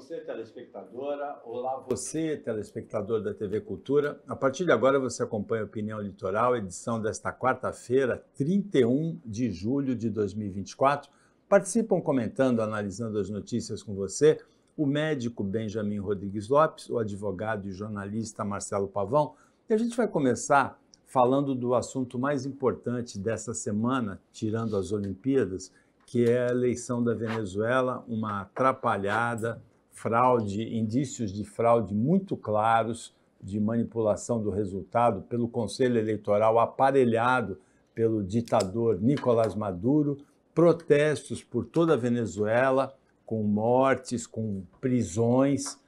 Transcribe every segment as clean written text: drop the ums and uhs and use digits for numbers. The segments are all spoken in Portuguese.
você, telespectadora. Olá, você, telespectador da TV Cultura. A partir de agora, você acompanha a Opinião Litoral, edição desta quarta-feira, 31 de julho de 2024. Participam comentando, analisando as notícias com você, o médico Benjamin Rodrigues Lopes, o advogado e jornalista Marcelo Pavão. E a gente vai começar falando do assunto mais importante dessa semana, tirando as Olimpíadas, que é a eleição da Venezuela, uma atrapalhada, fraude, indícios de fraude muito claros, de manipulação do resultado pelo Conselho Eleitoral aparelhado pelo ditador Nicolás Maduro, protestos por toda a Venezuela, com mortes, com prisões.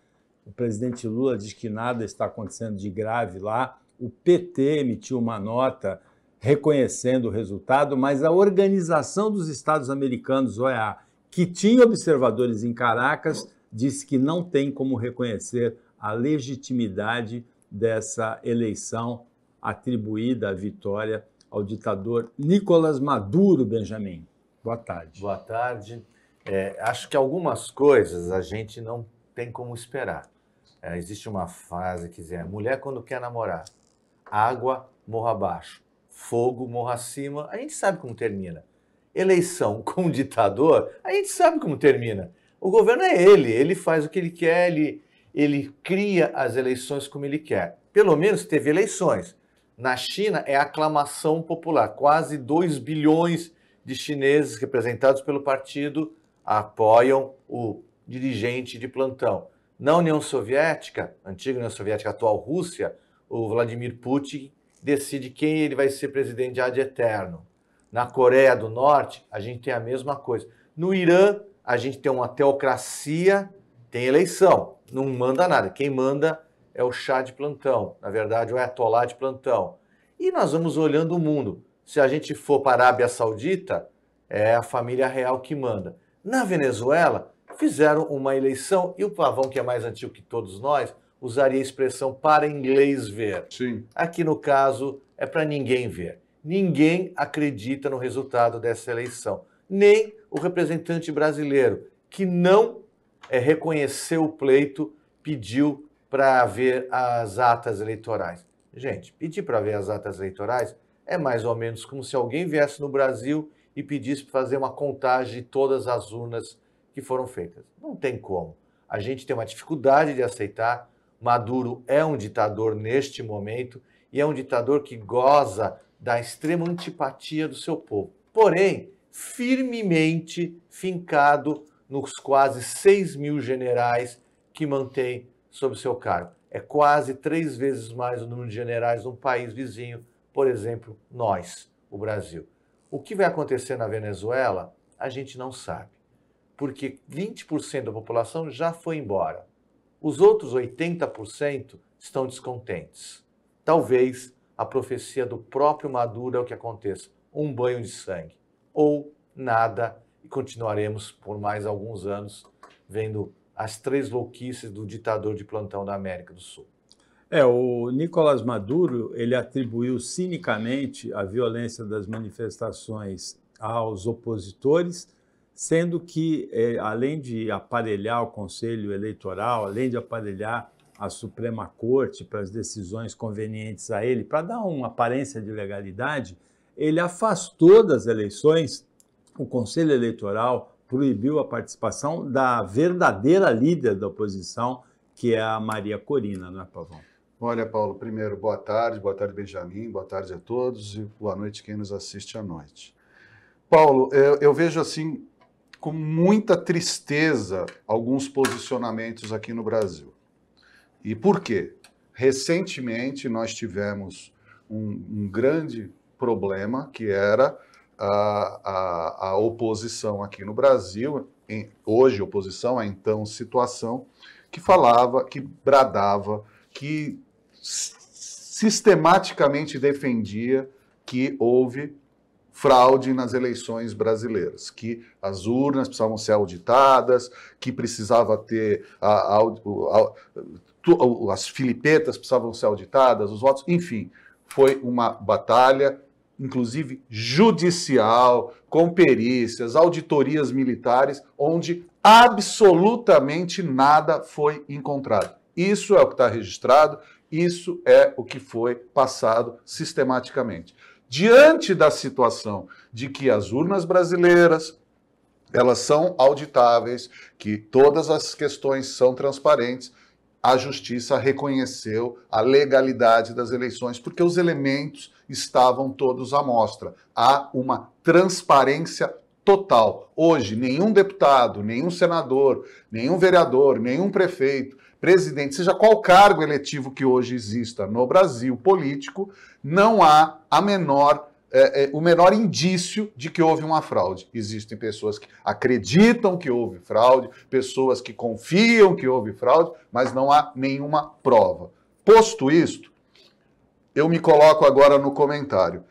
O presidente Lula diz que nada está acontecendo de grave lá. O PT emitiu uma nota reconhecendo o resultado, mas a Organização dos Estados Americanos, OEA, que tinha observadores em Caracas, disse que não tem como reconhecer a legitimidade dessa eleição atribuída à vitória ao ditador Nicolás Maduro, Benjamin. Boa tarde. Boa tarde. Acho que algumas coisas a gente não tem como esperar. Existe uma frase que diz, mulher quando quer namorar, água morra abaixo, fogo morra acima, a gente sabe como termina. Eleição com ditador, a gente sabe como termina. O governo é ele faz o que ele quer, ele cria as eleições como ele quer. Pelo menos teve eleições. Na China é aclamação popular, quase 2 bilhões de chineses representados pelo partido apoiam o dirigente de plantão. Na União Soviética, antiga União Soviética, atual Rússia, o Vladimir Putin decide quem ele vai ser presidente ad eterno. Na Coreia do Norte, a gente tem a mesma coisa. No Irã, a gente tem uma teocracia, tem eleição, não manda nada. Quem manda é o chá de plantão, na verdade, o ayatolá de plantão. E nós vamos olhando o mundo. Se a gente for para a Arábia Saudita, é a família real que manda. Na Venezuela, fizeram uma eleição, e o Pavão, que é mais antigo que todos nós, usaria a expressão para inglês ver. Sim. Aqui, no caso, é para ninguém ver. Ninguém acredita no resultado dessa eleição. Nem o representante brasileiro, que não reconheceu o pleito, pediu para ver as atas eleitorais. Gente, pedir para ver as atas eleitorais é mais ou menos como se alguém viesse no Brasil e pedisse para fazer uma contagem de todas as urnas que foram feitas. Não tem como. A gente tem uma dificuldade de aceitar. Maduro é um ditador neste momento e é um ditador que goza da extrema antipatia do seu povo. Porém, firmemente fincado nos quase 6 mil generais que mantém sob seu cargo. É quase 3 vezes mais o número de generais num país vizinho, por exemplo, nós, o Brasil. O que vai acontecer na Venezuela, a gente não sabe, porque 20% da população já foi embora. Os outros 80% estão descontentes. Talvez a profecia do próprio Maduro é o que aconteça, um banho de sangue, ou nada, e continuaremos por mais alguns anos vendo as 3 louquices do ditador de plantão da América do Sul. O Nicolás Maduro, ele atribuiu cinicamente a violência das manifestações aos opositores, sendo que, além de aparelhar o Conselho Eleitoral, além de aparelhar a Suprema Corte para as decisões convenientes a ele, para dar uma aparência de legalidade, ele afastou das eleições, o Conselho Eleitoral proibiu a participação da verdadeira líder da oposição, que é a Maria Corina, não é, Pavão? Olha, Paulo, primeiro, boa tarde, Benjamin, boa tarde a todos e boa noite quem nos assiste à noite. Paulo, eu vejo assim, com muita tristeza, alguns posicionamentos aqui no Brasil. E por quê? Recentemente nós tivemos um grande problema, que era a oposição aqui no Brasil, hoje oposição à então situação, que falava, que bradava, que sistematicamente defendia que houve fraude nas eleições brasileiras, que as urnas precisavam ser auditadas, que precisava ter as filipetas precisavam ser auditadas, os votos, enfim, foi uma batalha, inclusive judicial, com perícias, auditorias militares, onde Absolutamente nada foi encontrado. Isso é o que está registrado, isso é o que foi passado sistematicamente. Diante da situação de que as urnas brasileiras, elas são auditáveis, que todas as questões são transparentes, a justiça reconheceu a legalidade das eleições, porque os elementos estavam todos à mostra. Há uma transparência total. Hoje, nenhum deputado, nenhum senador, nenhum vereador, nenhum prefeito, presidente, seja qual cargo eletivo que hoje exista no Brasil político, não há o menor indício de que houve uma fraude. Existem pessoas que acreditam que houve fraude, pessoas que confiam que houve fraude, mas não há nenhuma prova. Posto isto, eu me coloco agora no comentário.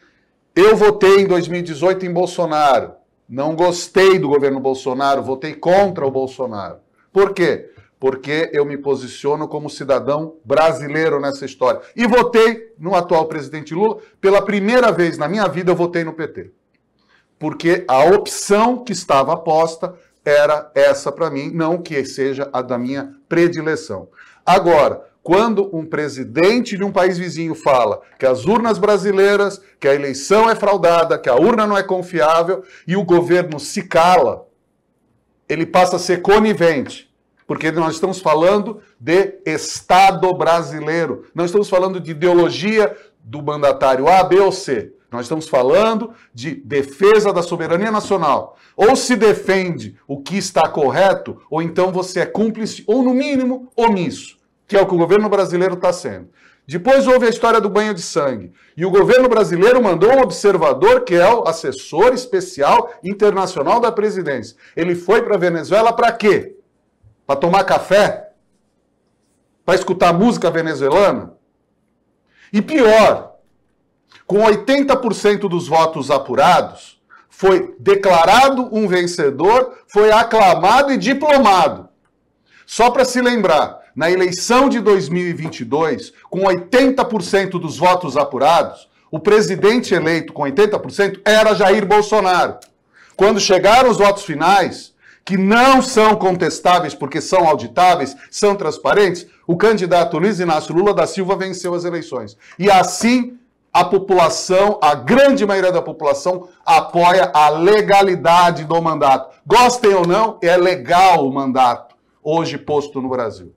Eu votei em 2018 em Bolsonaro. Não gostei do governo Bolsonaro, votei contra o Bolsonaro. Por quê? Porque eu me posiciono como cidadão brasileiro nessa história. E votei no atual presidente Lula. Pela primeira vez na minha vida eu votei no PT. Porque a opção que estava posta era essa para mim, não que seja a da minha predileção. Agora, quando um presidente de um país vizinho fala que as urnas brasileiras, que a eleição é fraudada, que a urna não é confiável, e o governo se cala, ele passa a ser conivente. Porque nós estamos falando de Estado brasileiro. Não estamos falando de ideologia do mandatário A, B ou C. Nós estamos falando de defesa da soberania nacional. Ou se defende o que está correto, ou então você é cúmplice, ou no mínimo, omisso, que é o que o governo brasileiro está sendo. Depois houve a história do banho de sangue. E o governo brasileiro mandou um observador, que é o assessor especial internacional da presidência. Ele foi para a Venezuela para quê? Para tomar café? Para escutar música venezuelana? E pior, com 80% dos votos apurados, foi declarado um vencedor, foi aclamado e diplomado. Só para se lembrar, na eleição de 2022, com 80% dos votos apurados, o presidente eleito com 80% era Jair Bolsonaro. Quando chegaram os votos finais, que não são contestáveis porque são auditáveis, são transparentes, o candidato Luiz Inácio Lula da Silva venceu as eleições. E assim, a população, a grande maioria da população, apoia a legalidade do mandato. Gostem ou não, é legal o mandato hoje posto no Brasil.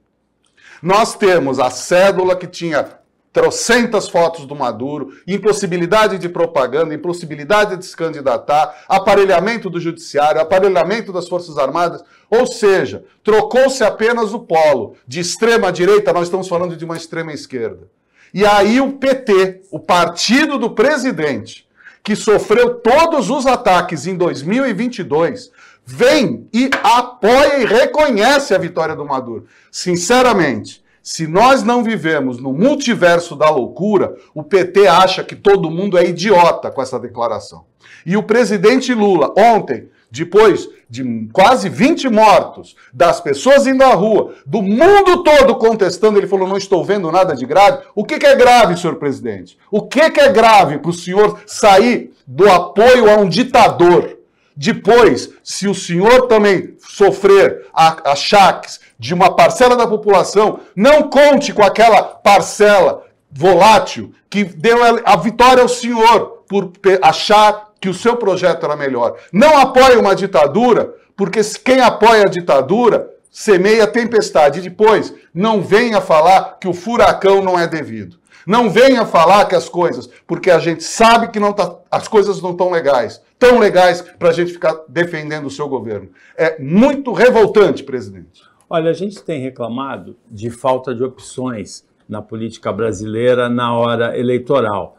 Nós temos a cédula que tinha trocentas fotos do Maduro, impossibilidade de propaganda, impossibilidade de se candidatar, aparelhamento do judiciário, aparelhamento das Forças Armadas, ou seja, trocou-se apenas o polo. De extrema direita, nós estamos falando de uma extrema esquerda. E aí o PT, o partido do presidente, que sofreu todos os ataques em 2022, vem e apoia e reconhece a vitória do Maduro. Sinceramente, se nós não vivemos no multiverso da loucura, o PT acha que todo mundo é idiota com essa declaração. E o presidente Lula, ontem, depois de quase 20 mortos, das pessoas indo à rua, do mundo todo contestando, ele falou, não estou vendo nada de grave. O que é grave, senhor presidente? O que é grave para o senhor sair do apoio a um ditador? Depois, se o senhor também sofrer achaques de uma parcela da população, não conte com aquela parcela volátil que deu a vitória ao senhor por achar que o seu projeto era melhor. Não apoie uma ditadura, porque quem apoia a ditadura semeia tempestade. E depois, não venha falar que o furacão não é devido. Não venha falar que as coisas, porque a gente sabe que as coisas não estão legais. Tão legais para a gente ficar defendendo o seu governo. É muito revoltante, presidente. Olha, a gente tem reclamado de falta de opções na política brasileira na hora eleitoral.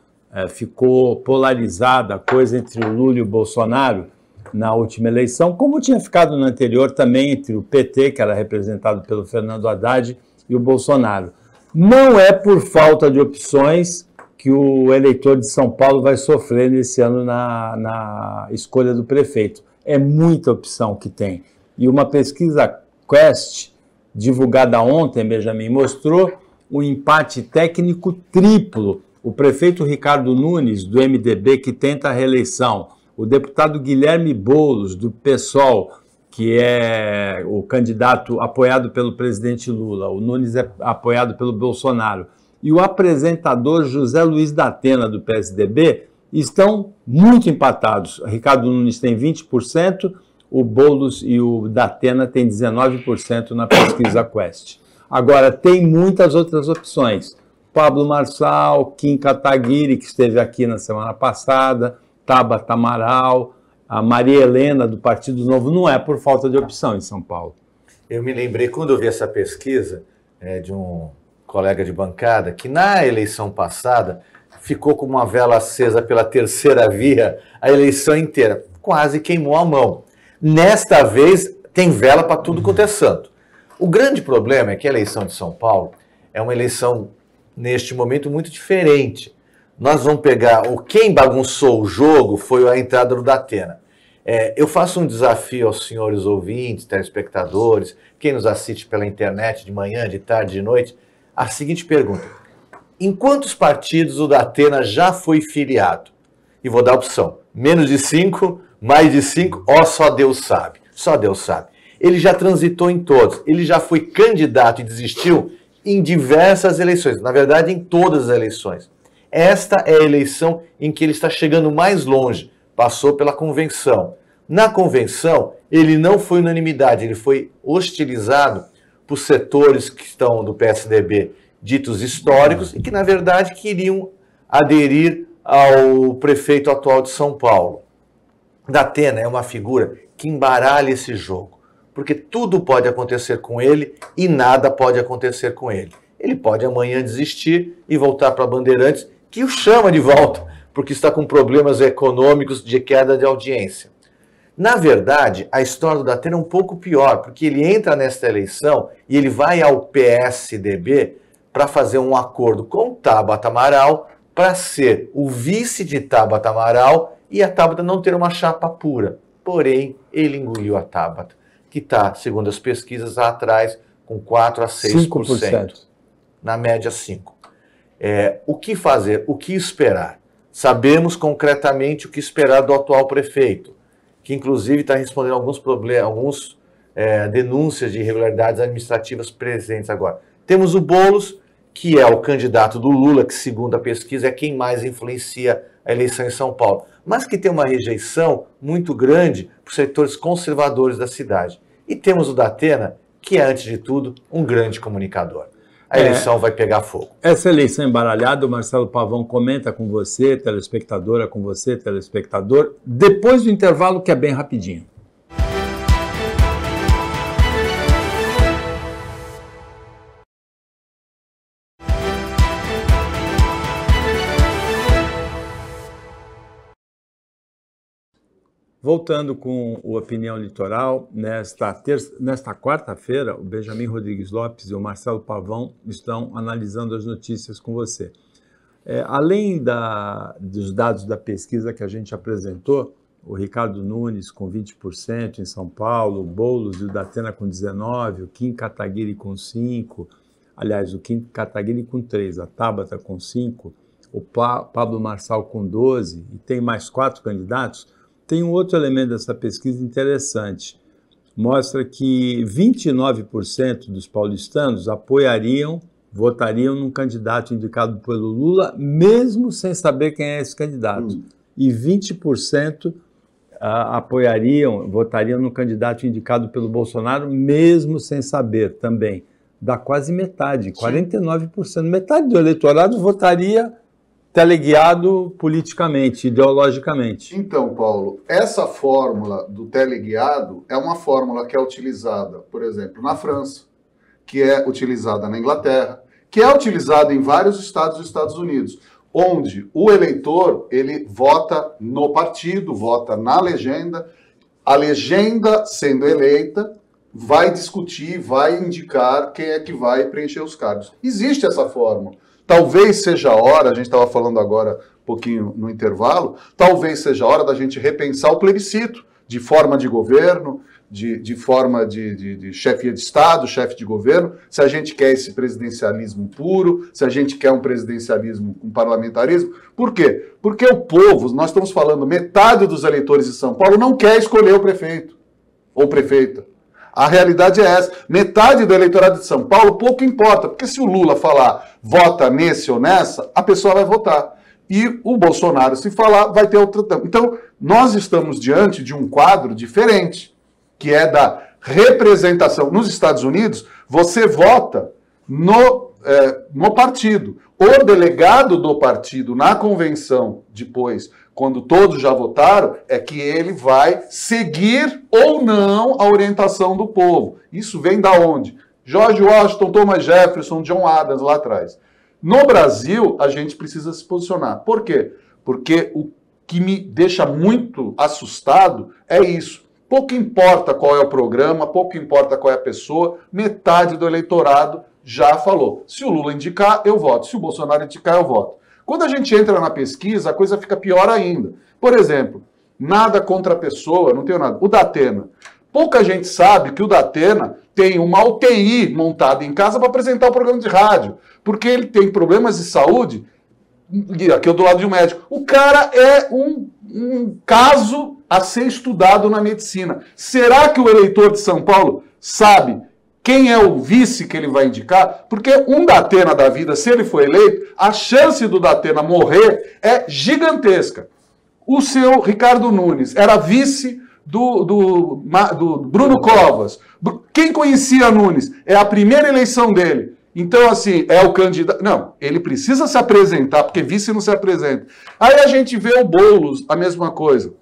Ficou polarizada a coisa entre o Lula e o Bolsonaro na última eleição, como tinha ficado na anterior também entre o PT, que era representado pelo Fernando Haddad, e o Bolsonaro. Não é por falta de opções que o eleitor de São Paulo vai sofrer nesse ano na escolha do prefeito. É muita opção que tem. E uma pesquisa Quest, divulgada ontem, Benjamin, mostrou um empate técnico triplo. O prefeito Ricardo Nunes, do MDB, que tenta a reeleição, o deputado Guilherme Boulos, do PSOL, que é o candidato apoiado pelo presidente Lula, o Nunes é apoiado pelo Bolsonaro, e o apresentador José Luiz da Atena, do PSDB, estão muito empatados. O Ricardo Nunes tem 20%, o Boulos e o da Atena têm 19% na pesquisa Quest. Agora, tem muitas outras opções. Pablo Marçal, Kim Kataguiri, que esteve aqui na semana passada, Tabata Amaral, a Maria Helena, do Partido Novo. Não é por falta de opção em São Paulo. Eu me lembrei, quando eu vi essa pesquisa, de um colega de bancada, que na eleição passada ficou com uma vela acesa pela terceira via a eleição inteira. Quase queimou a mão. Nesta vez, tem vela para tudo quanto é santo. O grande problema é que a eleição de São Paulo é uma eleição, neste momento, muito diferente. Nós vamos pegar, quem bagunçou o jogo foi a entrada do Datena. Eu faço um desafio aos senhores ouvintes, telespectadores, quem nos assiste pela internet de manhã, de tarde, de noite, a seguinte pergunta: em quantos partidos o Datena já foi filiado? E vou dar a opção: menos de 5, mais de 5, só Deus sabe. Só Deus sabe. Ele já transitou em todos, ele já foi candidato e desistiu em diversas eleições, na verdade em todas as eleições. Esta é a eleição em que ele está chegando mais longe, passou pela convenção. Na convenção, ele não foi unanimidade, ele foi hostilizado por setores que estão do PSDB, ditos históricos, e que, na verdade, queriam aderir ao prefeito atual de São Paulo. Datena é uma figura que embaralha esse jogo, porque tudo pode acontecer com ele e nada pode acontecer com ele. Ele pode amanhã desistir e voltar para Bandeirantes, que o chama de volta, porque está com problemas econômicos de queda de audiência. Na verdade, a história do Datena é um pouco pior, porque ele entra nesta eleição e ele vai ao PSDB para fazer um acordo com Tabata Amaral para ser o vice de Tabata Amaral e a Tabata não ter uma chapa pura. Porém, ele engoliu a Tabata, que está, segundo as pesquisas, lá atrás, com 4% a 6%. Na média, 5%. O que fazer? O que esperar? Sabemos concretamente o que esperar do atual prefeito, que inclusive está respondendo alguns problemas, denúncias de irregularidades administrativas presentes agora. Temos o Boulos, que é o candidato do Lula, que segundo a pesquisa é quem mais influencia a eleição em São Paulo, mas que tem uma rejeição muito grande por setores conservadores da cidade. E temos o Datena, que é, antes de tudo, um grande comunicador. A eleição vai pegar fogo. Essa eleição embaralhada, o Marcelo Pavão comenta com você, telespectadora, com você, telespectador, depois do intervalo, que é bem rapidinho. Voltando com o Opinião Litoral, nesta quarta-feira, o Benjamin Rodrigues Lopes e o Marcelo Pavão estão analisando as notícias com você. Além dos dados da pesquisa que a gente apresentou, o Ricardo Nunes com 20% em São Paulo, o Boulos e o Datena com 19%, o Kim Kataguiri com 5%, aliás, o Kim Kataguiri com 3%, a Tabata com 5%, o Pablo Marçal com 12%, e tem mais 4 candidatos. Tem um outro elemento dessa pesquisa interessante. Mostra que 29% dos paulistanos votariam num candidato indicado pelo Lula, mesmo sem saber quem é esse candidato. E 20% votariam no candidato indicado pelo Bolsonaro, mesmo sem saber também. Dá quase metade, 49%. Metade do eleitorado votaria teleguiado politicamente, ideologicamente. Então, Paulo, essa fórmula do teleguiado é uma fórmula que é utilizada, por exemplo, na França, que é utilizada na Inglaterra, que é utilizada em vários estados dos Estados Unidos, onde o eleitor, ele vota no partido, vota na legenda, a legenda sendo eleita vai discutir, vai indicar quem é que vai preencher os cargos. Existe essa fórmula. Talvez seja a hora, a gente estava falando agora um pouquinho no intervalo, talvez seja a hora da gente repensar o plebiscito de forma de governo, de forma de chefia de Estado, chefe de governo, se a gente quer esse presidencialismo puro, se a gente quer um presidencialismo com parlamentarismo. Por quê? Porque o povo, nós estamos falando, metade dos eleitores de São Paulo não quer escolher o prefeito. ou prefeita. A realidade é essa. Metade do eleitorado de São Paulo pouco importa, porque se o Lula falar vota nesse ou nessa, a pessoa vai votar. E o Bolsonaro, se falar, vai ter outra. Então, nós estamos diante de um quadro diferente, que é da representação. Nos Estados Unidos, você vota no partido. O delegado do partido, na convenção, depois, quando todos já votaram, é que ele vai seguir ou não a orientação do povo. Isso vem da onde? George Washington, Thomas Jefferson, John Adams, lá atrás. No Brasil, a gente precisa se posicionar. Por quê? Porque o que me deixa muito assustado é isso. Pouco importa qual é o programa, pouco importa qual é a pessoa, metade do eleitorado já falou. Se o Lula indicar, eu voto. Se o Bolsonaro indicar, eu voto. Quando a gente entra na pesquisa, a coisa fica pior ainda. Por exemplo, nada contra a pessoa, não tenho nada. O Datena. Pouca gente sabe que o Datena tem uma UTI montada em casa para apresentar o programa de rádio, porque ele tem problemas de saúde, e aqui eu do lado de um médico. O cara é um caso a ser estudado na medicina. Será que o eleitor de São Paulo sabe quem é o vice que ele vai indicar? Porque um Datena da vida, se ele for eleito, a chance do Datena morrer é gigantesca. O seu Ricardo Nunes era vice do Bruno Covas. Quem conhecia Nunes? É a primeira eleição dele. Então, assim, é o candidato... Não, ele precisa se apresentar, porque vice não se apresenta. Aí a gente vê o Boulos, a mesma coisa.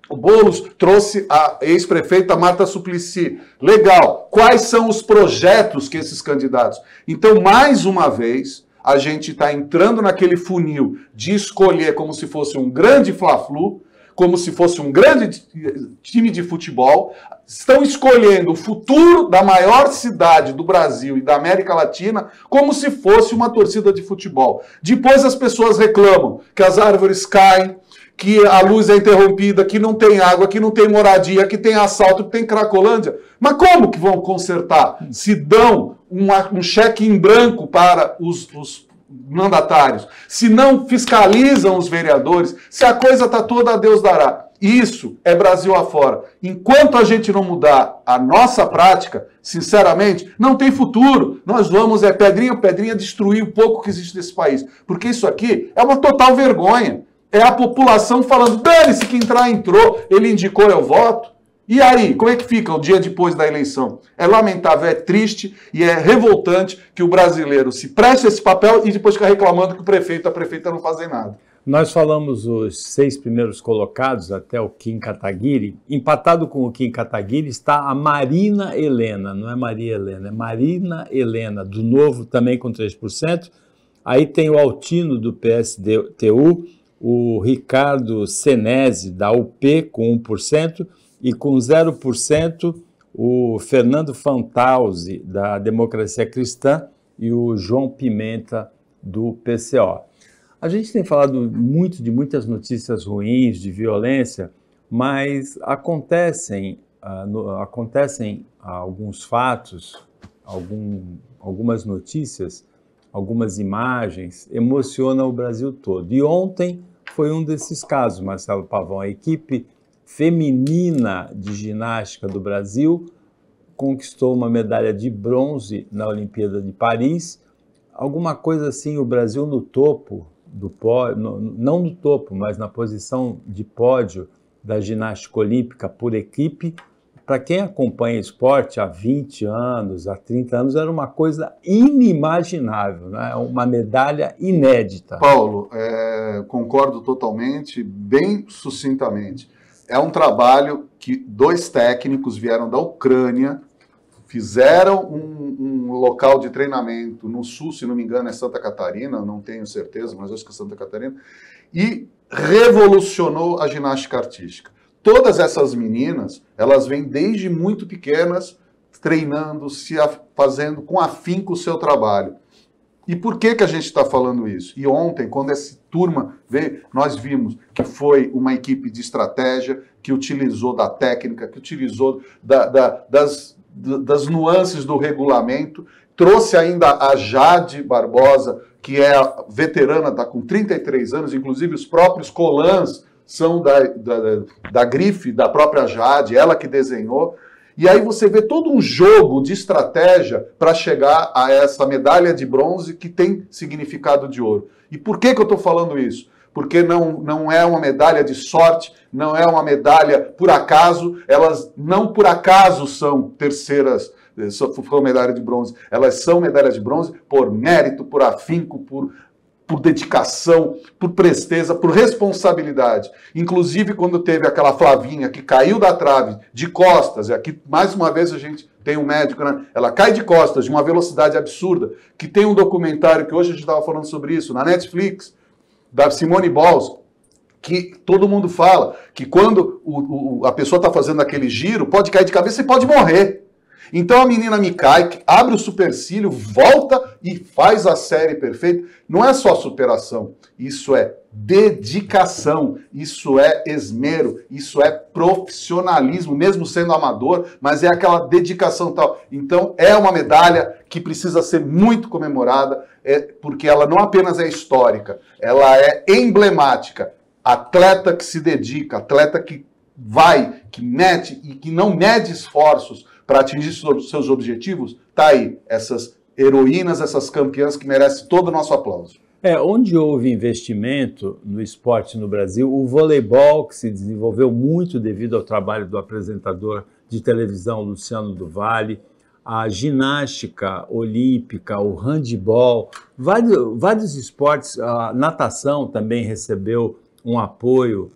O Boulos trouxe a ex-prefeita Marta Suplicy. Legal. Quais são os projetos que esses candidatos... Então, mais uma vez, a gente está entrando naquele funil de escolher como se fosse um grande Fla-Flu, como se fosse um grande time de futebol, estão escolhendo o futuro da maior cidade do Brasil e da América Latina como se fosse uma torcida de futebol. Depois as pessoas reclamam que as árvores caem, que a luz é interrompida, que não tem água, que não tem moradia, que tem assalto, que tem Cracolândia. Mas como que vão consertar se dão um cheque em branco para os mandatários, se não fiscalizam os vereadores, se a coisa está toda a Deus dará? Isso é Brasil afora. Enquanto a gente não mudar a nossa prática, sinceramente, não tem futuro. Nós vamos, pedrinha a pedrinha, destruir o pouco que existe nesse país. Porque isso aqui é uma total vergonha. É a população falando, dane-se que entrar, entrou, ele indicou, eu voto. E aí, como é que fica o dia depois da eleição? É lamentável, é triste e é revoltante que o brasileiro se preste a esse papel e depois fica reclamando que o prefeito e a prefeita não fazem nada. Nós falamos os 6 primeiros colocados até o Kim Kataguiri. Empatado com o Kim Kataguiri está a Marina Helena, não é Maria Helena, é Marina Helena, do Novo, também com 3%. Aí tem o Altino, do PSTU, o Ricardo Senesi, da UP, com 1%, e com 0% o Fernando Fantauzi, da Democracia Cristã, e o João Pimenta, do PCO. A gente tem falado muito de muitas notícias ruins, de violência, mas acontecem alguns fatos, algumas notícias, algumas imagens, emocionam o Brasil todo. E ontem foi um desses casos, Marcelo Pavão. A equipe feminina de ginástica do Brasil conquistou uma medalha de bronze na Olimpíada de Paris. Alguma coisa assim, o Brasil no topo do pódio, não no topo, mas na posição de pódio da ginástica olímpica por equipe. Para quem acompanha esporte há 20 anos, há 30 anos, era uma coisa inimaginável, né? Uma medalha inédita. Paulo, concordo totalmente, bem sucintamente. É um trabalho que 2 técnicos vieram da Ucrânia, fizeram um local de treinamento no sul, se não me engano é Santa Catarina, não tenho certeza, mas acho que é Santa Catarina, e revolucionou a ginástica artística. Todas essas meninas, elas vêm desde muito pequenas, treinando, fazendo com afinco o seu trabalho. E por que a gente está falando isso? E ontem, quando essa turma veio, nós vimos que foi uma equipe de estratégia, que utilizou da técnica, que utilizou das nuances do regulamento, trouxe ainda a Jade Barbosa, que é veterana, está com 33 anos, inclusive os próprios colãs são da grife da própria Jade, ela que desenhou. E aí você vê todo um jogo de estratégia para chegar a essa medalha de bronze que tem significado de ouro. E por que eu estou falando isso? Porque não é uma medalha de sorte, não é uma medalha por acaso, elas não por acaso são terceiras, foram medalha de bronze, elas são medalhas de bronze por mérito, por afinco, por dedicação, por presteza, por responsabilidade. Inclusive, quando teve aquela Flavinha que caiu da trave de costas, e aqui, mais uma vez, a gente tem um médico, né? Ela cai de costas de uma velocidade absurda, que tem um documentário, que hoje a gente estava falando sobre isso, na Netflix, da Simone Biles, que todo mundo fala que quando a pessoa está fazendo aquele giro, pode cair de cabeça e pode morrer. Então a menina me cai, abre o supercílio, volta e faz a série perfeita. Não é só superação, isso é dedicação, isso é esmero, isso é profissionalismo, mesmo sendo amador, mas é aquela dedicação tal. Então é uma medalha que precisa ser muito comemorada, porque ela não apenas é histórica, ela é emblemática. Atleta que se dedica, atleta que vai, que mete e que não mede esforços para atingir seus objetivos, tá aí, essas heroínas, essas campeãs que merecem todo o nosso aplauso. Onde houve investimento no esporte no Brasil, o voleibol, que se desenvolveu muito devido ao trabalho do apresentador de televisão Luciano do Vale, a ginástica olímpica, o handebol, vários esportes, a natação também recebeu um apoio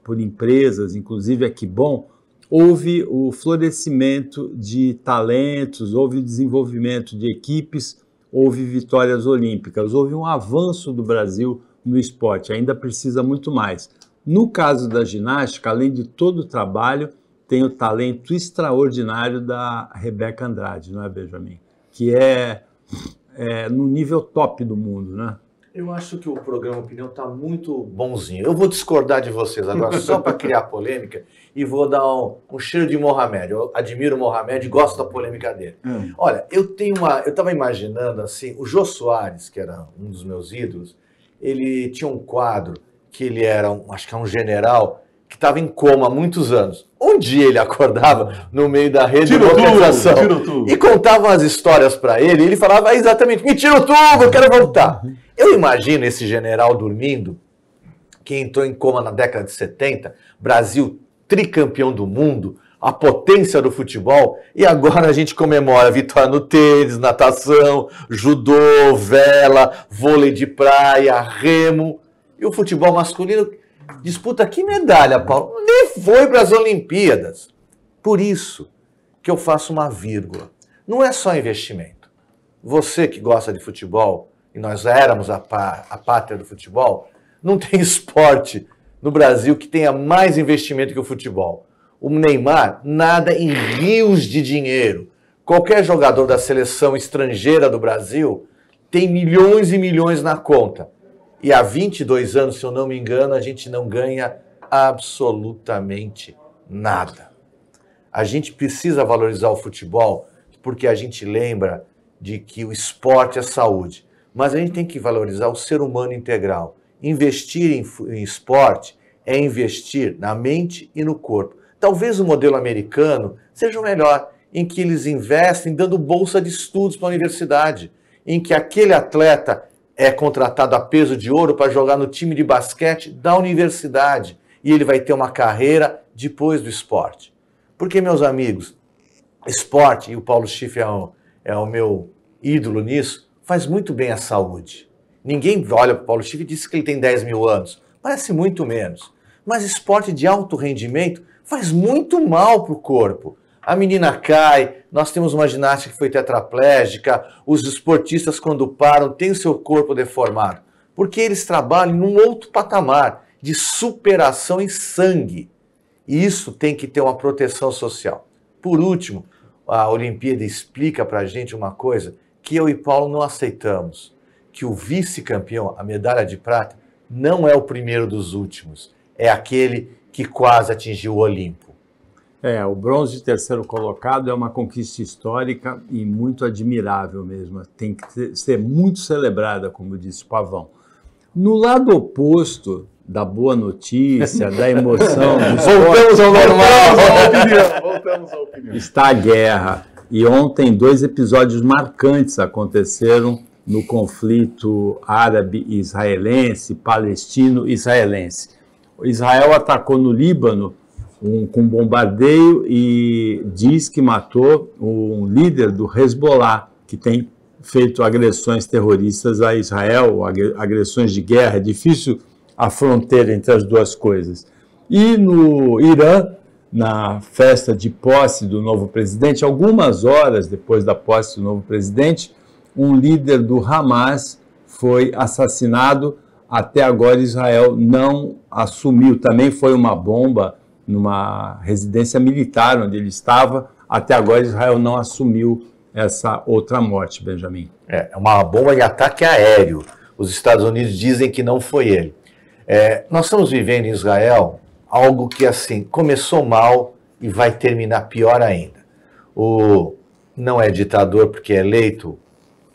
por empresas, inclusive a Que Bom. Houve o florescimento de talentos, houve o desenvolvimento de equipes, houve vitórias olímpicas, houve um avanço do Brasil no esporte, ainda precisa muito mais. No caso da ginástica, além de todo o trabalho, tem o talento extraordinário da Rebeca Andrade, não é, Benjamin? Que é no nível top do mundo, né? Eu acho que o programa Opinião está muito bonzinho. Eu vou discordar de vocês agora só para criar polêmica e vou dar um cheiro de Mohamed. Eu admiro o Mohamed e gosto da polêmica dele. Olha, eu estava imaginando assim, o Jô Soares, que era um dos meus ídolos, ele tinha um quadro que ele era, acho que é um general, que estava em coma há muitos anos. Um dia ele acordava no meio da rede de localização e contava umas histórias para ele e ele falava exatamente, me tira o tubo, eu quero voltar. Eu imagino esse general dormindo, que entrou em coma na década de 70, Brasil tricampeão do mundo, a potência do futebol, e agora a gente comemora vitória no tênis, natação, judô, vela, vôlei de praia, remo, e o futebol masculino disputa que medalha, Paulo? Nem foi para as Olimpíadas. Por isso que eu faço uma vírgula. Não é só investimento. Você que gosta de futebol, e nós éramos a pátria do futebol, não tem esporte no Brasil que tenha mais investimento que o futebol. O Neymar nada em rios de dinheiro. Qualquer jogador da seleção estrangeira do Brasil tem milhões e milhões na conta. E há 22 anos, se eu não me engano, a gente não ganha absolutamente nada. A gente precisa valorizar o futebol porque a gente lembra de que o esporte é saúde. Mas a gente tem que valorizar o ser humano integral. Investir em esporte é investir na mente e no corpo. Talvez o modelo americano seja o melhor, em que eles investem dando bolsa de estudos para a universidade, em que aquele atleta é contratado a peso de ouro para jogar no time de basquete da universidade e ele vai ter uma carreira depois do esporte. Porque, meus amigos, esporte, e o Paulo Schiff é o meu ídolo nisso, faz muito bem à saúde. Ninguém olha para o Paulo Schiff e diz que ele tem 10 mil anos. Parece muito menos. Mas esporte de alto rendimento faz muito mal para o corpo. A menina cai, nós temos uma ginástica que foi tetraplégica, os esportistas quando param têm o seu corpo deformado, porque eles trabalham num outro patamar de superação em sangue. E isso tem que ter uma proteção social. Por último, a Olimpíada explica para a gente uma coisa que eu e Paulo não aceitamos, que o vice-campeão, a medalha de prata, não é o primeiro dos últimos, é aquele que quase atingiu o Olimpo. O bronze de terceiro colocado é uma conquista histórica e muito admirável mesmo. Tem que ser muito celebrada, como disse o Pavão. No lado oposto, da boa notícia, da emoção. Voltamos ao normal. Voltamos à opinião. Está a guerra. E ontem 2 episódios marcantes aconteceram no conflito árabe-israelense, palestino-israelense. Israel atacou no Líbano com bombardeio e diz que matou um líder do Hezbollah, que tem feito agressões terroristas a Israel, agressões de guerra. É difícil a fronteira entre as duas coisas. E no Irã, na festa de posse do novo presidente, algumas horas depois da posse do novo presidente, um líder do Hamas foi assassinado. Até agora Israel não assumiu. Também foi uma bomba numa residência militar onde ele estava. Até agora Israel não assumiu essa outra morte, Benjamin. É uma bomba de ataque aéreo. Os Estados Unidos dizem que não foi ele. Nós estamos vivendo em Israel algo que, assim, começou mal e vai terminar pior ainda. Não é ditador porque é eleito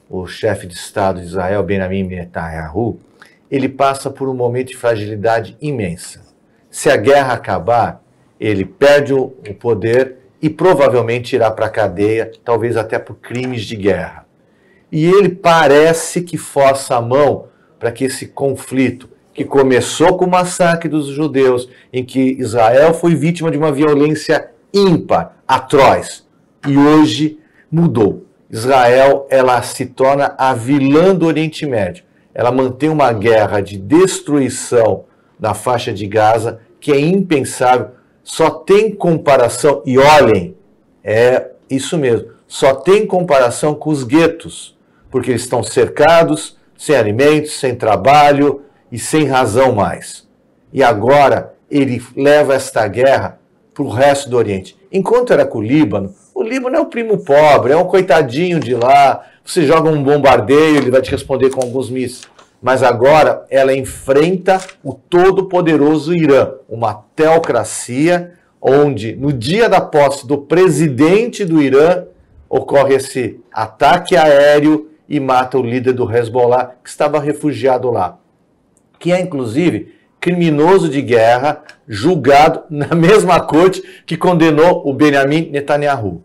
o chefe de Estado de Israel, Benjamin Netanyahu, ele passa por um momento de fragilidade imensa. Se a guerra acabar, ele perde o poder e provavelmente irá para a cadeia, talvez até por crimes de guerra. E ele parece que força a mão para que esse conflito, que começou com o massacre dos judeus, em que Israel foi vítima de uma violência ímpar, atroz, e hoje mudou. Israel, ela se torna a vilã do Oriente Médio. Ela mantém uma guerra de destruição na faixa de Gaza que é impensável. Só tem comparação, e olhem, é isso mesmo, só tem comparação com os guetos, porque eles estão cercados, sem alimentos, sem trabalho e sem razão mais. E agora ele leva esta guerra para o resto do Oriente. Enquanto era com o Líbano é o primo pobre, é um coitadinho de lá, você joga um bombardeio, ele vai te responder com alguns mísseis. Mas agora ela enfrenta o todo-poderoso Irã, uma teocracia onde no dia da posse do presidente do Irã ocorre esse ataque aéreo e mata o líder do Hezbollah, que estava refugiado lá, que é inclusive criminoso de guerra, julgado na mesma corte que condenou o Benjamin Netanyahu.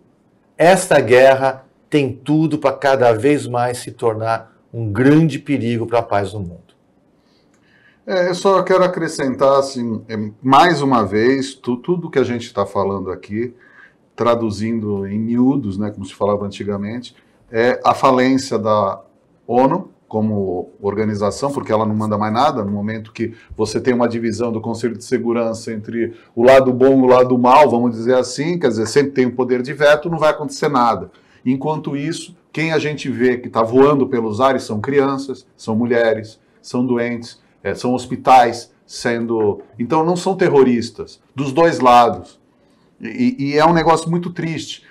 Esta guerra tem tudo para cada vez mais se tornar um grande perigo para a paz do mundo. Eu só quero acrescentar, assim, mais uma vez, tudo que a gente está falando aqui, traduzindo em miúdos, né, como se falava antigamente, é a falência da ONU como organização, porque ela não manda mais nada, no momento que você tem uma divisão do Conselho de Segurança entre o lado bom e o lado mal, vamos dizer assim, quer dizer, sempre tem um poder de veto, não vai acontecer nada. Enquanto isso, quem a gente vê que está voando pelos ares são crianças, são mulheres, são doentes, são hospitais sendo... Então não são terroristas, dos dois lados. E é um negócio muito triste.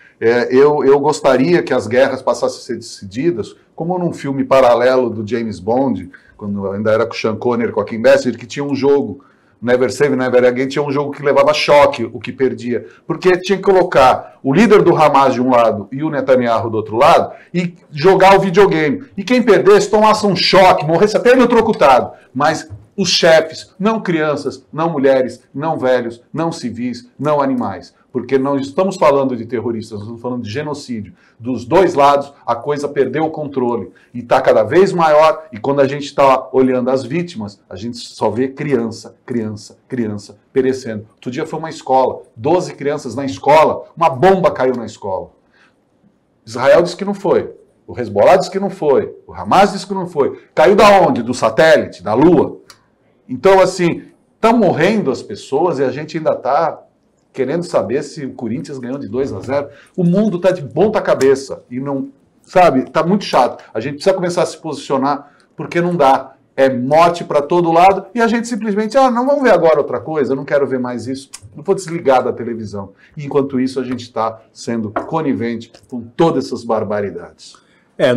Eu gostaria que as guerras passassem a ser decididas, como num filme paralelo do James Bond, quando ainda era com Sean Connery, com a Kim Basinger, que tinha um jogo, Never Save, Never Again, tinha um jogo que levava choque o que perdia. Porque tinha que colocar o líder do Hamas de um lado e o Netanyahu do outro lado e jogar o videogame. E quem perdesse tomasse um choque, morresse até eletrocutado. Mas os chefes, não crianças, não mulheres, não velhos, não civis, não animais. Porque não estamos falando de terroristas, estamos falando de genocídio. Dos dois lados, a coisa perdeu o controle. E está cada vez maior, e quando a gente está olhando as vítimas, a gente só vê criança, criança, criança perecendo. Outro dia foi uma escola, 12 crianças na escola, uma bomba caiu na escola. Israel disse que não foi, o Hezbollah disse que não foi, o Hamas disse que não foi. Caiu da onde? Do satélite, da Lua? Então, assim, estão morrendo as pessoas e a gente ainda está querendo saber se o Corinthians ganhou de 2-0. O mundo está de ponta cabeça e não, sabe, está muito chato. A gente precisa começar a se posicionar porque não dá. É morte para todo lado e a gente simplesmente, não vamos ver agora outra coisa, eu não quero ver mais isso, não vou desligar da televisão. E enquanto isso a gente está sendo conivente com todas essas barbaridades.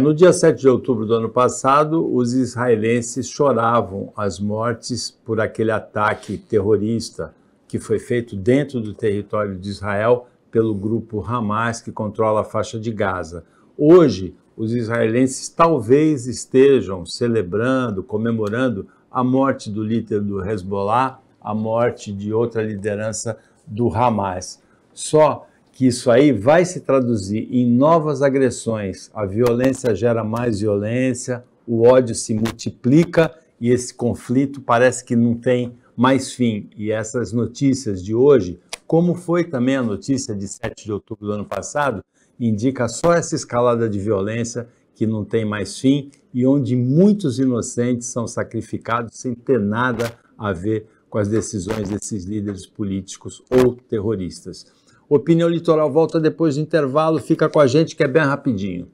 No dia 7 de outubro do ano passado, os israelenses choravam as mortes por aquele ataque terrorista que foi feito dentro do território de Israel pelo grupo Hamas, que controla a faixa de Gaza. Hoje, os israelenses talvez estejam celebrando, comemorando a morte do líder do Hezbollah, a morte de outra liderança do Hamas. Só que isso aí vai se traduzir em novas agressões. A violência gera mais violência, o ódio se multiplica e esse conflito parece que não tem mais fim. E essas notícias de hoje, como foi também a notícia de 7 de outubro do ano passado, indica só essa escalada de violência que não tem mais fim e onde muitos inocentes são sacrificados sem ter nada a ver com as decisões desses líderes políticos ou terroristas. Opinião Litoral volta depois do intervalo, fica com a gente que é bem rapidinho.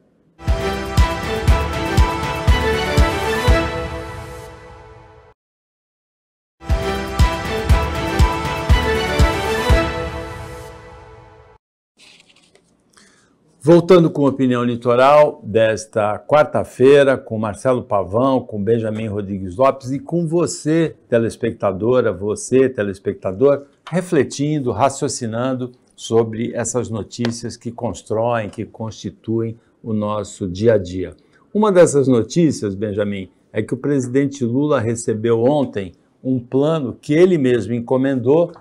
Voltando com a Opinião Litoral desta quarta-feira, com Marcelo Pavão, com Benjamin Rodrigues Lopes e com você, telespectadora, você, telespectador, refletindo, raciocinando sobre essas notícias que constroem, que constituem o nosso dia a dia. Uma dessas notícias, Benjamin, é que o presidente Lula recebeu ontem um plano que ele mesmo encomendou,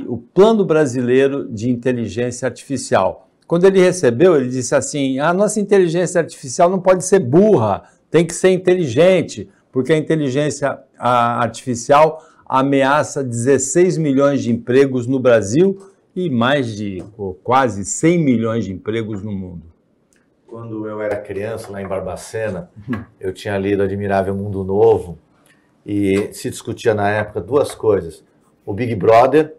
o Plano Brasileiro de Inteligência Artificial. Quando ele recebeu, ele disse assim, a nossa inteligência artificial não pode ser burra, tem que ser inteligente, porque a inteligência artificial ameaça 16 milhões de empregos no Brasil e mais de quase 100 milhões de empregos no mundo. Quando eu era criança, lá em Barbacena, eu tinha lido Admirável Mundo Novo e se discutia na época duas coisas. O Big Brother,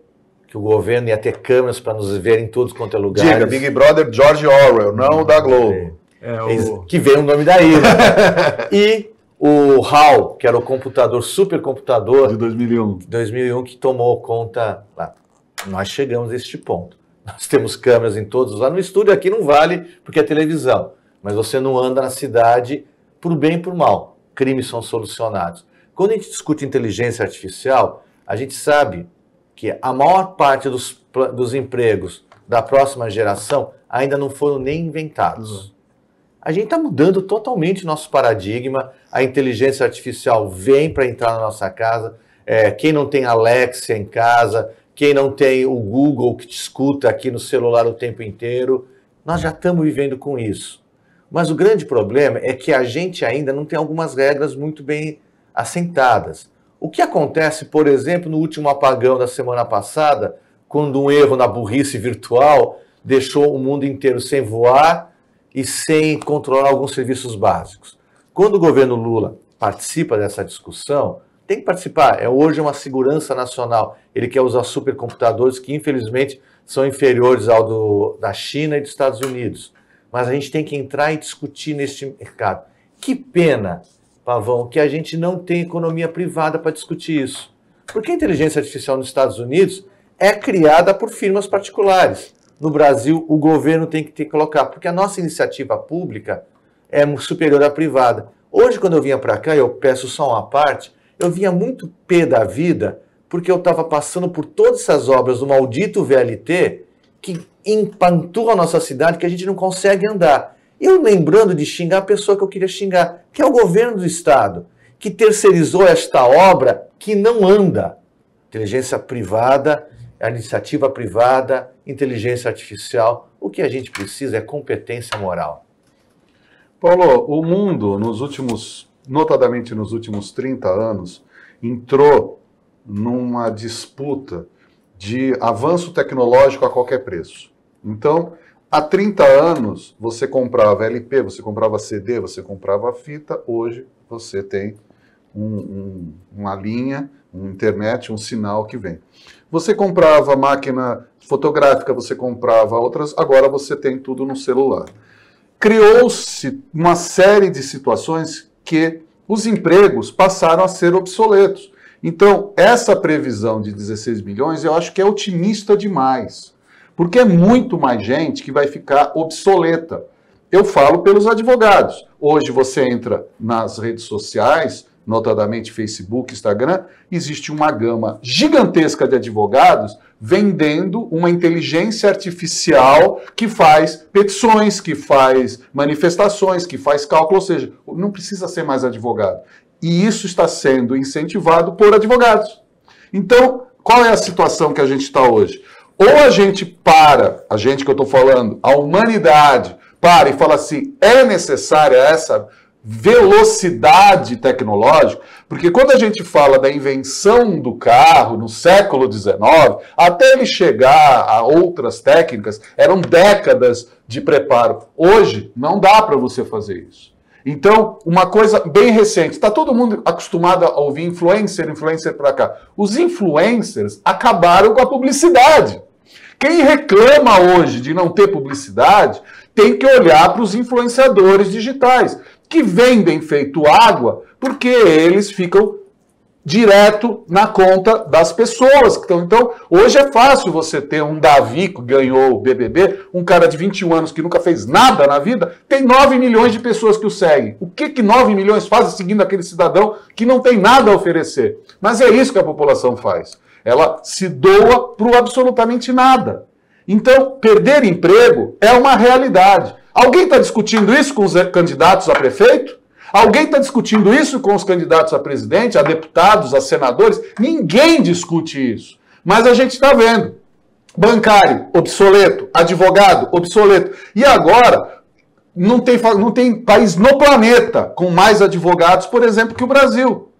que o governo ia ter câmeras para nos ver em todos quanto é lugar. Diga, Big Brother George Orwell, não o da Globo. Que veio o nome daí. Né? E o HAL, que era o computador, supercomputador... De 2001. 2001, que tomou conta... Lá. Nós chegamos a este ponto. Nós temos câmeras em todos os lados. No estúdio aqui não vale, porque é televisão. Mas você não anda na cidade por bem e por mal. Crimes são solucionados. Quando a gente discute inteligência artificial, a gente sabe que a maior parte dos empregos da próxima geração ainda não foram nem inventados. A gente está mudando totalmente o nosso paradigma, a inteligência artificial vem para entrar na nossa casa, quem não tem Alexa em casa, quem não tem o Google que te escuta aqui no celular o tempo inteiro, nós já estamos vivendo com isso. Mas o grande problema é que a gente ainda não tem algumas regras muito bem assentadas. O que acontece, por exemplo, no último apagão da semana passada, quando um erro na burrice virtual deixou o mundo inteiro sem voar e sem controlar alguns serviços básicos. Quando o governo Lula participa dessa discussão, tem que participar. Hoje é uma segurança nacional. Ele quer usar supercomputadores que, infelizmente, são inferiores ao da China e dos Estados Unidos. Mas a gente tem que entrar e discutir neste mercado. Que pena, Pavão, que a gente não tem economia privada para discutir isso. Porque a inteligência artificial nos Estados Unidos é criada por firmas particulares. No Brasil, o governo tem que colocar, porque a nossa iniciativa pública é superior à privada. Hoje, quando eu vinha para cá, eu peço só uma parte, eu vinha muito pé da vida, porque eu estava passando por todas essas obras do maldito VLT que empanturram a nossa cidade, que a gente não consegue andar. Eu lembrando de xingar a pessoa que eu queria xingar, que é o governo do Estado, que terceirizou esta obra que não anda. Inteligência privada, a iniciativa privada, inteligência artificial. O que a gente precisa é competência moral. Paulo, o mundo, notadamente nos últimos 30 anos, entrou numa disputa de avanço tecnológico a qualquer preço. Então, há 30 anos, você comprava LP, você comprava CD, você comprava fita. Hoje, você tem uma linha, uma internet, um sinal que vem. Você comprava máquina fotográfica, você comprava outras, agora você tem tudo no celular. Criou-se uma série de situações que os empregos passaram a ser obsoletos. Então, essa previsão de 16 milhões, eu acho que é otimista demais. Porque é muito mais gente que vai ficar obsoleta. Eu falo pelos advogados. Hoje você entra nas redes sociais, notadamente Facebook, Instagram, existe uma gama gigantesca de advogados vendendo uma inteligência artificial que faz petições, que faz manifestações, que faz cálculo, ou seja, não precisa ser mais advogado. E isso está sendo incentivado por advogados. Então, qual é a situação que a gente está hoje? Ou a gente para, a gente que eu estou falando, a humanidade para e fala assim, é necessária essa velocidade tecnológica, porque quando a gente fala da invenção do carro no século XIX, até ele chegar a outras técnicas, eram décadas de preparo. Hoje, não dá para você fazer isso. Então, uma coisa bem recente, está todo mundo acostumado a ouvir influencer para cá. Os influencers acabaram com a publicidade. Quem reclama hoje de não ter publicidade tem que olhar para os influenciadores digitais, que vendem feito água, porque eles ficam direto na conta das pessoas. Então, hoje é fácil você ter um Davi que ganhou o BBB, um cara de 21 anos que nunca fez nada na vida, tem 9 milhões de pessoas que o seguem. O que 9 milhões fazem seguindo aquele cidadão que não tem nada a oferecer? Mas é isso que a população faz. Ela se doa para o absolutamente nada. Então, perder emprego é uma realidade. Alguém está discutindo isso com os candidatos a prefeito? Alguém está discutindo isso com os candidatos a presidente, a deputados, a senadores? Ninguém discute isso. Mas a gente está vendo. Bancário, obsoleto. Advogado, obsoleto. E agora, não tem país no planeta com mais advogados, por exemplo, que o Brasil.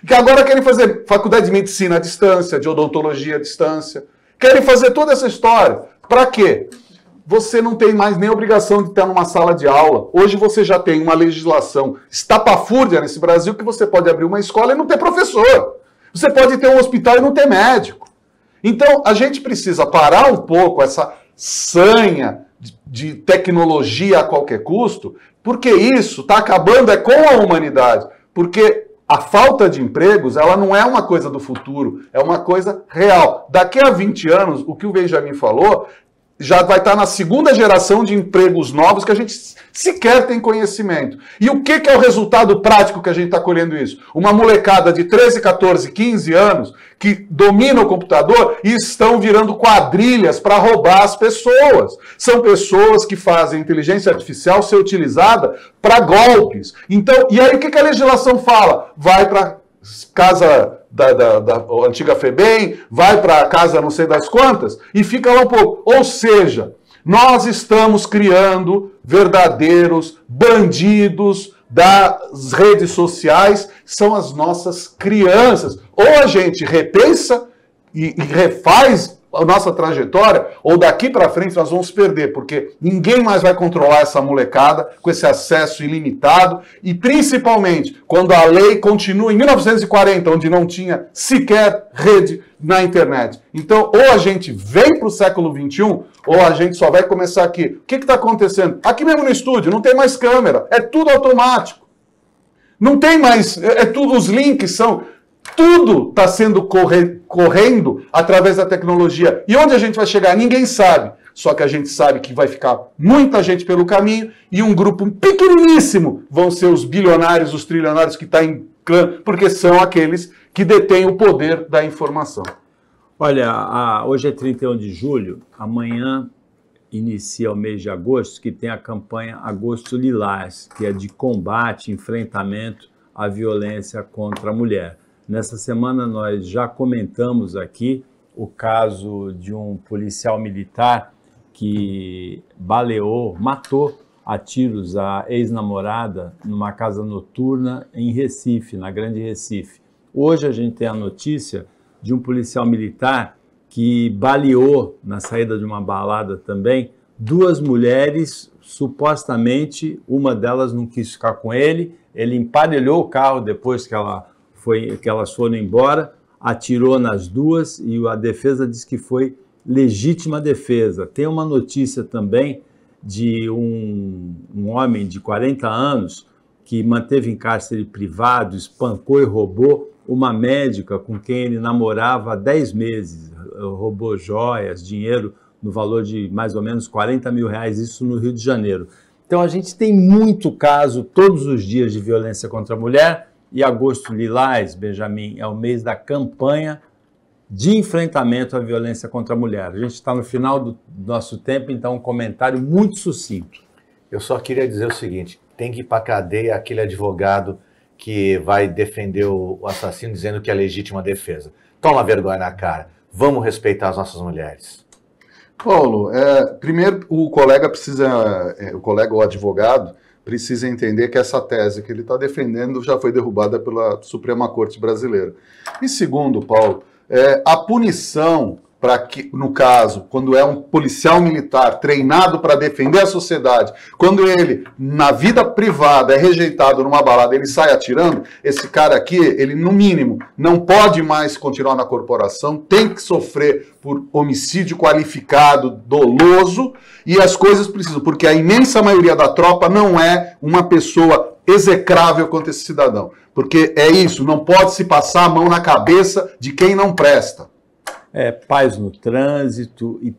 Que agora querem fazer faculdade de medicina à distância, de odontologia à distância. Querem fazer toda essa história. Para quê? Você não tem mais nem obrigação de estar numa sala de aula. Hoje você já tem uma legislação estapafúrdia nesse Brasil que você pode abrir uma escola e não ter professor. Você pode ter um hospital e não ter médico. Então, a gente precisa parar um pouco essa sanha de tecnologia a qualquer custo, porque isso está acabando com a humanidade. Porque a falta de empregos, ela não é uma coisa do futuro, é uma coisa real. Daqui a 20 anos, o que o Benjamin falou, já vai estar na segunda geração de empregos novos que a gente sequer tem conhecimento. E o que é o resultado prático que a gente está colhendo isso? Uma molecada de 13, 14, 15 anos que domina o computador e estão virando quadrilhas para roubar as pessoas. São pessoas que fazem a inteligência artificial ser utilizada para golpes. Então, e aí o que a legislação fala? Vai para casa da antiga FEBEM, vai para a casa não sei das quantas, e fica lá um pouco. Ou seja, nós estamos criando verdadeiros bandidos das redes sociais, são as nossas crianças. Ou a gente repensa e refaz a nossa trajetória, ou daqui para frente nós vamos perder, porque ninguém mais vai controlar essa molecada com esse acesso ilimitado, e principalmente quando a lei continua em 1940, onde não tinha sequer rede na internet. Então, ou a gente vem para o século XXI, ou a gente só vai começar aqui. O que está acontecendo? Aqui mesmo no estúdio, não tem mais câmera, é tudo automático. Não tem mais, tudo, os links são... Tudo está sendo correndo através da tecnologia. E onde a gente vai chegar? Ninguém sabe. Só que a gente sabe que vai ficar muita gente pelo caminho e um grupo pequeniníssimo vão ser os bilionários, os trilionários que estão em clã, porque são aqueles que detêm o poder da informação. Olha, hoje é 31 de julho, amanhã inicia o mês de agosto, que tem a campanha Agosto Lilás, que é de combate, enfrentamento à violência contra a mulher. Nessa semana nós já comentamos aqui o caso de um policial militar que baleou, matou a tiros a ex-namorada numa casa noturna em Recife, na Grande Recife. Hoje a gente tem a notícia de um policial militar que baleou, na saída de uma balada também, 2 mulheres, supostamente uma delas não quis ficar com ele, ele emparelhou o carro depois que elas foram embora, atirou nas 2 e a defesa diz que foi legítima defesa. Tem uma notícia também de um homem de 40 anos que manteve em cárcere privado, espancou e roubou uma médica com quem ele namorava há 10 meses. Roubou joias, dinheiro no valor de mais ou menos 40 mil reais, isso no Rio de Janeiro. Então a gente tem muito caso todos os dias de violência contra a mulher. E Agosto Lilás, Benjamin, é o mês da campanha de enfrentamento à violência contra a mulher. A gente está no final do nosso tempo, então um comentário muito sucinto. Eu só queria dizer o seguinte, tem que ir para a cadeia aquele advogado que vai defender o assassino dizendo que é legítima defesa. Toma vergonha na cara. Vamos respeitar as nossas mulheres. Paulo, primeiro o colega ou advogado precisa entender que essa tese que ele está defendendo já foi derrubada pela Suprema Corte Brasileira. E segundo, Paulo, a punição para que, no caso, quando é um policial militar treinado para defender a sociedade, quando ele, na vida privada, é rejeitado numa balada, ele sai atirando, esse cara aqui, ele, no mínimo, não pode mais continuar na corporação, tem que sofrer por homicídio qualificado, doloso, e as coisas precisam, porque a imensa maioria da tropa não é uma pessoa execrável quanto esse cidadão. Porque é isso, não pode se passar a mão na cabeça de quem não presta. Paz no trânsito e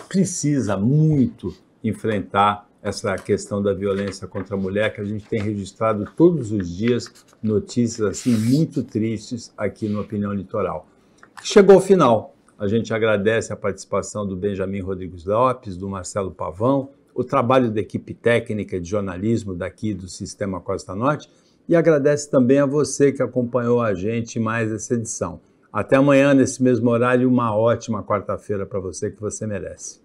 precisa muito enfrentar essa questão da violência contra a mulher, que a gente tem registrado todos os dias notícias assim muito tristes aqui no Opinião Litoral. Chegou ao final. A gente agradece a participação do Benjamin Rodrigues Lopes, do Marcelo Pavão, o trabalho da equipe técnica de jornalismo daqui do Sistema Costa Norte e agradece também a você que acompanhou a gente em mais essa edição. Até amanhã, nesse mesmo horário, uma ótima quarta-feira para você que você merece.